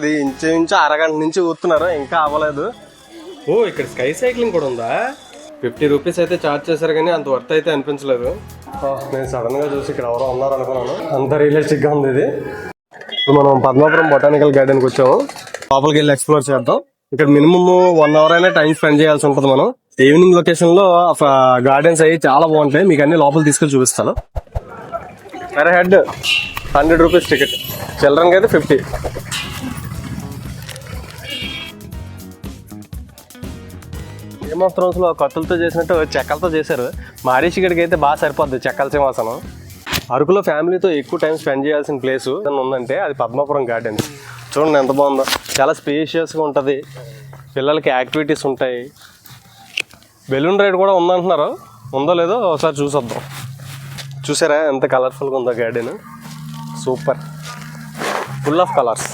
అది ఇంచు అరగంట నుంచి ఊతున్నారు, ఇంకా అవ్వలేదు. ఓ ఇక్కడ స్కై సైక్లింగ్ కూడా ఉందా? 50 రూపీస్ అయితే ఛార్జ్ చేశారు కానీ అంత వర్త్ అయితే అనిపించలేదు. నేను సడన్ గా చూసి ఇక్కడ ఎవరో ఉన్నారు అనుకున్నాను, అంత రియలిస్టిక్ గా ఉంది ఇది. ఇప్పుడు మనం పద్మాపురం బొటానికల్ గార్డెన్కి వచ్చాము. లోపలికి వెళ్ళి ఎక్స్ప్లోర్ చేద్దాం. ఇక్కడ మినిమమ్ 1 అవర్ అయినా టైం స్పెండ్ చేయాల్సి ఉంటుంది. మనం ఈవినింగ్ లొకేషన్ లో గార్డెన్స్ అయ్యి చాలా బాగుంటాయి. మీకు అన్ని లోపల తీసుకెళ్ళి చూపిస్తాను. పర్ హెడ్ 100 రూపీస్ టికెట్, చిల్డ్రన్కి అయితే 50. గేమ్ ఆఫ్ థ్రోన్స్ లో కత్తులతో చేసినట్టు చెక్కలతో చేశారు. మారీష్ గడికి అయితే బాగా సరిపోద్ది చెక్కల సింహాసనం. అరకులో ఫ్యామిలీతో ఎక్కువ టైం స్పెండ్ చేయాల్సిన ప్లేస్ ఉందంటే అది పద్మాపురం గార్డెన్స్. చూడండి ఎంత బాగుందో, చాలా స్పేషియస్గా ఉంటుంది. పిల్లలకి యాక్టివిటీస్ ఉంటాయి. బెలూన్ రైడ్ కూడా ఉందంటున్నారు, ఉందో లేదో ఒకసారి చూసొద్దాం. చూసారా ఎంత కలర్ఫుల్గా ఉందో garden, super, full of colours.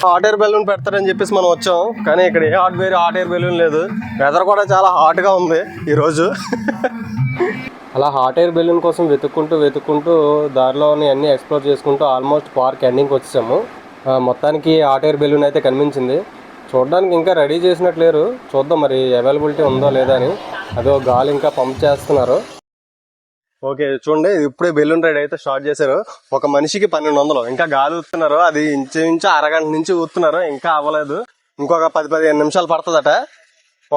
Hot air balloon పెడతారని చెప్పేసి మనం వచ్చాం, కానీ ఇక్కడ ఏ హాట్ ఎయిర్ బెలూన్ లేదు. వెదర్ కూడా చాలా హాట్గా ఉంది ఈరోజు. అలా హాట్ ఎయిర్ బెలూన్ కోసం వెతుక్కుంటూ దారిలోని అన్నీ ఎక్స్ప్లోర్ చేసుకుంటూ ఆల్మోస్ట్ పార్క్ ఎండింగ్కి వచ్చేసాము. మొత్తానికి హాట్ ఎయిర్ బెలూన్ అయితే కనిపించింది. చూడడానికి ఇంకా రెడీ చేసినట్లేరు, చూద్దాం మరి అవైలబిలిటీ ఉందో లేదా అని. అదో గాలి ఇంకా పంప్ చేస్తున్నారు. ఓకే చూడండి, ఇప్పుడే బెలూన్ రైడ్ అయితే స్టార్ట్ చేశారు. ఒక మనిషికి 1200, ఇంకా గాలి ఊతున్నారు. అది ఇంచు అరగంట నుంచి ఊతున్నారు, ఇంకా అవ్వలేదు. ఇంకొక 10-15 నిమిషాలు పడుతుందట.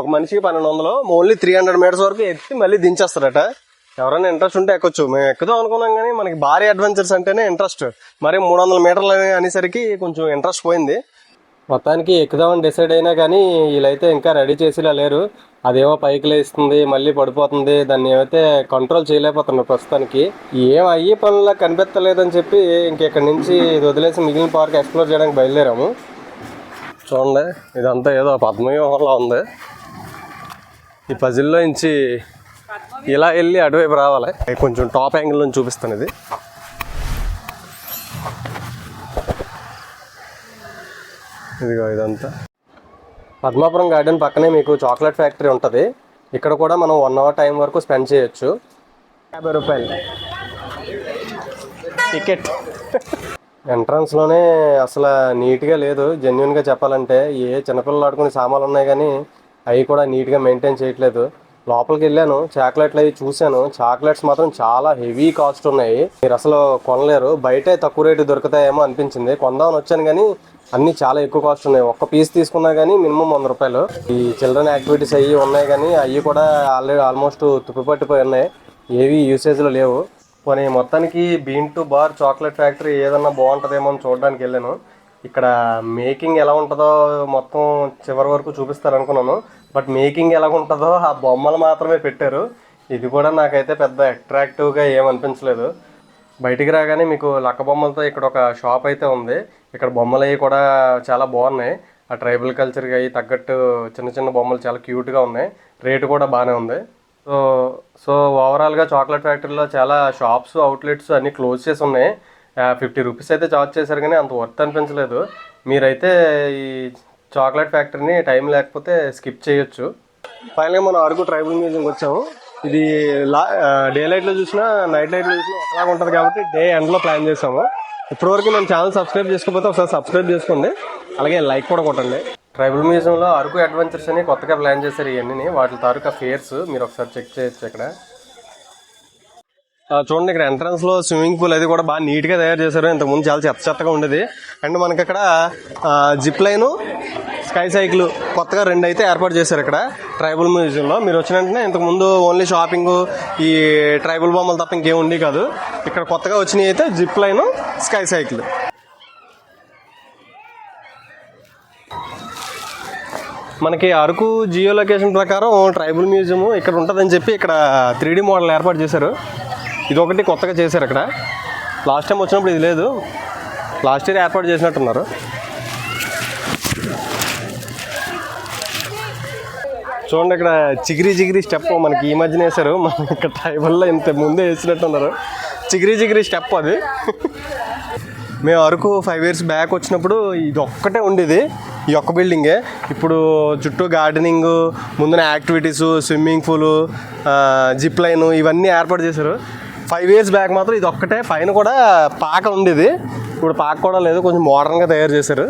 ఒక మనిషికి 1200, ఓన్లీ 300 మీటర్స్ వరకు ఎత్తి మళ్ళీ దించేస్తారట. ఎవరైనా ఇంట్రెస్ట్ ఉంటే ఎక్కొచ్చు. మేము ఎక్కుదాం అనుకున్నాం కానీ మనకి భారీ అడ్వెంచర్స్ అంటేనే ఇంట్రెస్ట్. మరి 300 మీటర్లు అనేసరికి కొంచెం ఇంట్రెస్ట్ పోయింది. మొత్తానికి ఎక్కుదామని డిసైడ్ అయినా కానీ వీళ్ళైతే ఇంకా రెడీ చేసేలా లేరు. అదేమో పైకి లేస్తుంది, మళ్ళీ పడిపోతుంది. దాన్ని ఏమైతే కంట్రోల్ చేయలేకపోతున్నారు ప్రస్తుతానికి. ఏం అయ్యే పనులా కనిపెత్తలేదని చెప్పి ఇంకెక్కడి నుంచి ఇది వదిలేసి మిగిలిన పార్క్ ఎక్స్ప్లోర్ చేయడానికి బయలుదేరాము. చూడండి ఇదంతా ఏదో పద్మవ్యూహంలో ఉంది. ఈ పజిల్లో నుంచి ఇలా వెళ్ళి అటువైపు రావాలి. కొంచెం టాప్ యాంగిల్ నుంచి చూపిస్తాను. ఇది ఇదిగో ఇదంతా పద్మాపురం గార్డెన్ పక్కనే మీకు చాక్లెట్ ఫ్యాక్టరీ ఉంటుంది. ఇక్కడ కూడా మనం 1 అవర్ టైం వరకు స్పెండ్ చేయొచ్చు. 50 రూపాయలు టికెట్. ఎంట్రన్స్లోనే అసలు నీట్గా లేదు. జెన్యున్గా చెప్పాలంటే ఏ చిన్నపిల్లలు ఆడుకునే సామాన్లు ఉన్నాయి కానీ అవి కూడా నీట్గా మెయింటైన్ చేయట్లేదు. లోపలికి వెళ్ళాను, చాక్లెట్లు అవి చూశాను. చాక్లెట్స్ మాత్రం చాలా హెవీ కాస్ట్ ఉన్నాయి, మీరు అసలు కొనలేరు. బయటే తక్కువ రేటు దొరుకుతాయేమో అనిపించింది, కొందామని వచ్చాను కానీ అన్నీ చాలా ఎక్కువ కాస్ట్ ఉన్నాయి. ఒక్క పీస్ తీసుకున్నా కానీ మినిమం 100 రూపాయలు. ఈ చిల్డ్రన్ యాక్టివిటీస్ అవి ఉన్నాయి కానీ అవి కూడా ఆల్మోస్ట్ తుప్పిపట్టిపోయి ఉన్నాయి, ఏవి యూసేజ్లో లేవు. పోనీ మొత్తానికి bean to bar chocolate factory ఏదన్నా బాగుంటుందేమో అని చూడడానికి వెళ్ళాను. ఇక్కడ మేకింగ్ ఎలా ఉంటుందో మొత్తం చివరి వరకు చూపిస్తారనుకున్నాను, బట్ మేకింగ్ ఎలా ఉంటుందో ఆ బొమ్మలు మాత్రమే పెట్టారు. ఇది కూడా నాకైతే పెద్ద అట్రాక్టివ్గా ఏమనిపించలేదు. బయటికి రాగానే మీకు లక్క బొమ్మలతో ఇక్కడ ఒక షాప్ అయితే ఉంది. ఇక్కడ బొమ్మలు అవి కూడా చాలా బాగున్నాయి. ఆ ట్రైబల్ కల్చర్కి అవి తగ్గట్టు చిన్న చిన్న బొమ్మలు చాలా క్యూట్గా ఉన్నాయి. రేటు కూడా బాగానే ఉంది. సో ఓవరాల్గా చాక్లెట్ ఫ్యాక్టరీలో చాలా షాప్స్, అవుట్లెట్స్ అన్నీ క్లోజ్ చేసి ఉన్నాయి. 50 రూపీస్ అయితే చార్జ్ చేశారు కానీ అంత వర్త్ అనిపించలేదు. మీరైతే ఈ చాక్లెట్ ఫ్యాక్టరీని టైం లేకపోతే స్కిప్ చేయొచ్చు. ఫైనల్గా మనం అరకు ట్రైబల్ మ్యూజియంకి వచ్చాము. ఇది డే లైట్లో చూసినా నైట్ లైట్లో చూసినా ఒకలాగా ఉంటుంది కాబట్టి డే ఎండ్లో ప్లాన్ చేసాము. ఇప్పటివరకు మన ఛానల్ సబ్స్క్రైబ్ చేసుకోకపోతే ఒకసారి సబ్స్క్రైబ్ చేసుకోండి, అలాగే లైక్ కూడా కొట్టండి. ట్రైబల్ మ్యూజియంలో అరకు అడ్వెంచర్స్ అని కొత్తగా ప్లాన్ చేశారు. ఇవన్నీ వాటి తాలూకా ఫేర్స్ మీరు ఒకసారి చెక్ చేయొచ్చు. ఇక్కడ చూడండి, ఇక్కడ ఎంట్రన్స్ లో స్విమ్మింగ్ పూల్ అది కూడా బాగా నీట్ గా తయారు చేశారు. ఇంతకుముందు చాలా చెత్తగా ఉండేది. అండ్ మనకి ఇక్కడ జిప్ లైన్, స్కై సైకిల్ కొత్తగా 2 అయితే ఏర్పాటు చేశారు ఇక్కడ ట్రైబల్ మ్యూజియంలో. మీరు వచ్చిన వెంటనే ఇంతకుముందు ఓన్లీ షాపింగ్, ఈ ట్రైబల్ బొమ్మలు తప్ప ఇంకేం ఉండి కాదు. ఇక్కడ కొత్తగా వచ్చినవి అయితే జిప్ లైన్, స్కై సైకిల్. మనకి అరకు జియో లొకేషన్ ప్రకారం ట్రైబల్ మ్యూజియం ఇక్కడ ఉంటుందని చెప్పి ఇక్కడ 3D మోడల్ ఏర్పాటు చేశారు. ఇది ఒకటి కొత్తగా చేశారు ఇక్కడ. లాస్ట్ టైం వచ్చినప్పుడు ఇది లేదు, లాస్ట్ ఇయర్ ఏర్పాటు చేసినట్టున్నారు. చూడండి ఇక్కడ చిగిరి స్టెప్ మనకి ఈ మధ్యన వేశారు. మనం ఇక్కడ ట్రైబల్లో ఇంత ముందే వేసినట్టున్నారు. చిగిరి స్టెప్ అది. మేము అరకు 5 years బ్యాక్ వచ్చినప్పుడు ఇది ఒక్కటే ఉండేది, ఈ ఒక్క బిల్డింగే. ఇప్పుడు చుట్టూ గార్డెనింగ్, ముందున activities, swimming pool, zip line ఇవన్నీ ఏర్పాటు చేశారు. 5 years బ్యాక్ మాత్రం ఇది ఒక్కటే, పైన కూడా పాక ఉండేది, ఇప్పుడు పాక కూడా లేదు, కొంచెం మోడర్న్గా తయారు చేశారు.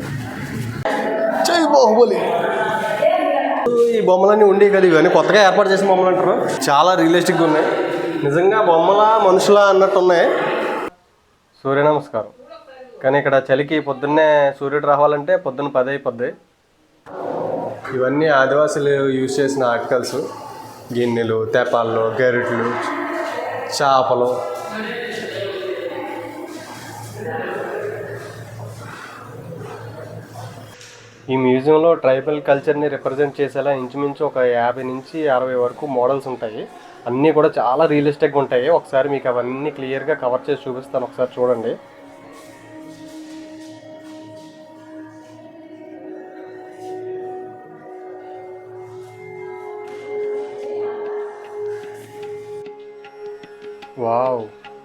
జై బాహుబలి. ఈ బొమ్మలన్నీ ఉండేవి కదా, ఇవన్నీ కొత్తగా ఏర్పాటు చేసిన బొమ్మలు అంటారు. చాలా రియలిస్టిక్గా ఉన్నాయి, నిజంగా బొమ్మలా మనుషులా అన్నట్టు ఉన్నాయి. సూర్య నమస్కారం. కానీ ఇక్కడ చలికి పొద్దున్నే సూర్యుడు రావాలంటే పొద్దున్న 10 అయిపోద్ది. ఇవన్నీ ఆదివాసులు యూజ్ చేసిన ఆర్టికల్స్, గిన్నెలు, తెపాళ్ళు, గరిటెలు, చేపలు. ఈ మ్యూజియంలో ట్రైబల్ కల్చర్ని రిప్రజెంట్ చేసేలా ఇంచుమించు ఒక 50 నుంచి 60 వరకు మోడల్స్ ఉంటాయి. అన్నీ కూడా చాలా రియలిస్టిక్గా ఉంటాయి. ఒకసారి మీకు అవన్నీ క్లియర్గా కవర్ చేసి చూపిస్తాను, ఒకసారి చూడండి. వావ్,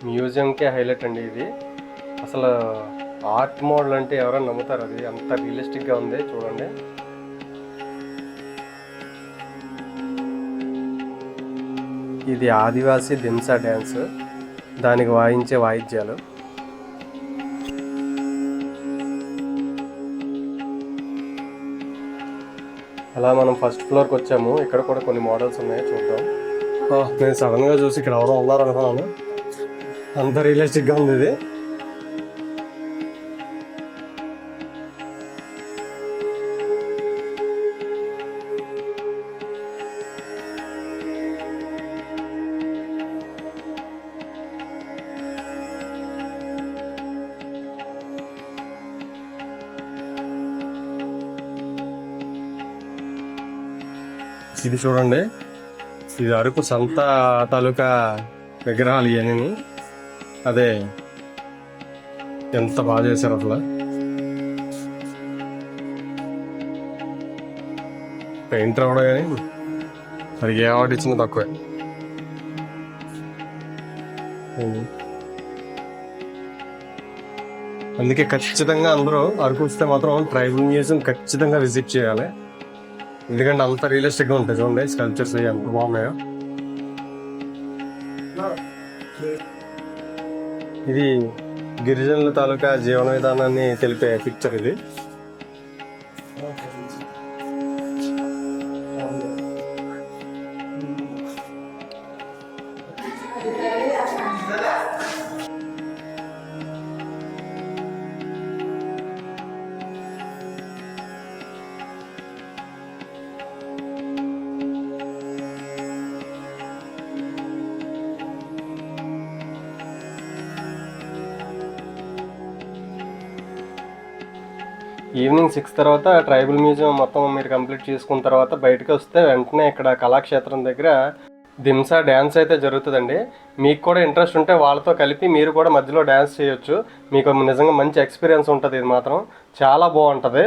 మ్యూజియంకే హైలైట్ అండి ఇది. అసలు ఆర్ట్ మోడల్ అంటే ఎవరైనా నమ్ముతారు, అది అంత రియలిస్టిక్గా ఉంది. చూడండి, ఇది ఆదివాసీ దింసా డ్యాన్స్, దానికి వాయించే వాయిద్యాలు. అలా మనం ఫస్ట్ ఫ్లోర్కి వచ్చాము. ఇక్కడ కూడా కొన్ని మోడల్స్ ఉన్నాయి, చూద్దాం. నేను సడన్గా చూసి ఇక్కడ ఎవరో ఉన్నారు అనుకున్నాను, అంత రియలిస్టిక్గా ఉంది ఇది. ఇది చూడండి, ఇది అరకు సంత తాలూకా విగ్రహాలు ఇవన్నీ. అదే ఎంత బాగా చేశారు అసలు. పెయింటర్ కూడా కానీ అది ఏ అవార్డు ఇచ్చిందో తక్కువే. అందుకే ఖచ్చితంగా అందరూ అరకు వస్తే మాత్రం ట్రైబల్ మ్యూజియం ఖచ్చితంగా విజిట్ చేయాలి, ఎందుకంటే అంత రియలిస్టిక్గా ఉంటాయి. చూడండి స్కల్ప్చర్స్ ఎంత బాగున్నాయో. ఇది గిరిజనుల తాలూకా జీవన విధానాన్ని తెలిపే పిక్చర్ ఇది. ఈవినింగ్ 6 తర్వాత ట్రైబల్ మ్యూజియం మొత్తం మీరు కంప్లీట్ చేసుకున్న తర్వాత బయటకు వస్తే వెంటనే ఇక్కడ కళాక్షేత్రం దగ్గర దింసా డ్యాన్స్ అయితే జరుగుతుందండి. మీకు కూడా ఇంట్రెస్ట్ ఉంటే వాళ్ళతో కలిపి మీరు కూడా మధ్యలో డ్యాన్స్ చేయొచ్చు. మీకు నిజంగా మంచి ఎక్స్పీరియన్స్ ఉంటుంది, ఇది మాత్రం చాలా బాగుంటుంది.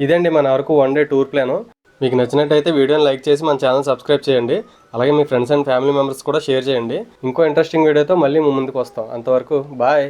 ఇదండి మన అరకు 1 డే టూర్ ప్లాను. మీకు నచ్చినట్టయితే వీడియోని లైక్ చేసి మన ఛానల్ సబ్స్క్రైబ్ చేయండి. అలాగే మీ ఫ్రెండ్స్ అండ్ ఫ్యామిలీ మెంబర్స్ కూడా షేర్ చేయండి. ఇంకో ఇంట్రెస్టింగ్ వీడియోతో మళ్ళీ ముందుకు వస్తాం. అంతవరకు బాయ్.